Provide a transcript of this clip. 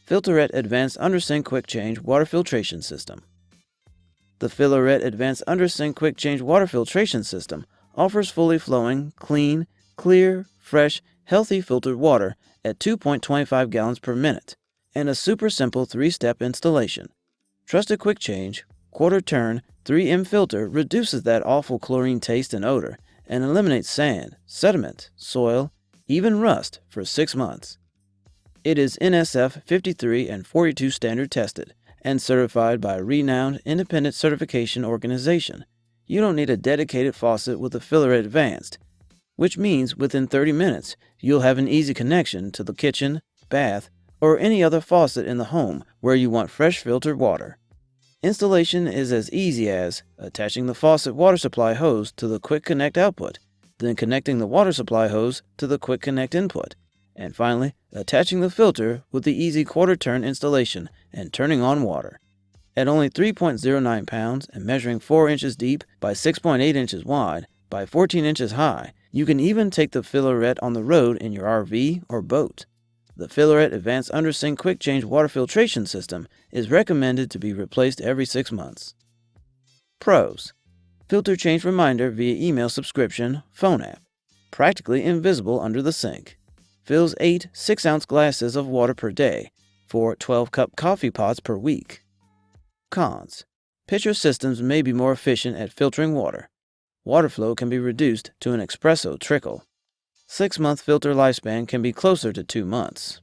Filtrete Advanced Under-Sink Quick Change Water Filtration System. The Filtrete Advanced Under-Sink Quick Change Water Filtration System offers fully flowing, clean, clear, fresh, healthy filtered water at 2.25 gallons per minute, and a super simple 3-step installation. Trusted quick change, quarter turn, 3M filter reduces that awful chlorine taste and odor and eliminates sand, sediment, soil, even rust for 6 months. It is NSF 53 and 42 standard tested and certified by a renowned independent certification organization. You don't need a dedicated faucet with the Filtrete Advanced, which means within 30 minutes you'll have an easy connection to the kitchen, bath, or any other faucet in the home where you want fresh filtered water. Installation is as easy as attaching the faucet water supply hose to the Quick Connect output, then connecting the water supply hose to the Quick Connect input, and finally, attaching the filter with the easy quarter-turn installation and turning on water. At only 3.09 pounds and measuring 4 inches deep by 6.8 inches wide by 14 inches high, you can even take the Filtrete on the road in your RV or boat. The Filtrete Advanced Under-Sink Quick Change Water Filtration System is recommended to be replaced every 6 months. Pros: filter change reminder via email subscription, phone app. Practically invisible under the sink. Fills 8 6-ounce glasses of water per day for 12-cup coffee pots per week. Cons: pitcher systems may be more efficient at filtering water. Water flow can be reduced to an espresso trickle. 6-month filter lifespan can be closer to 2 months.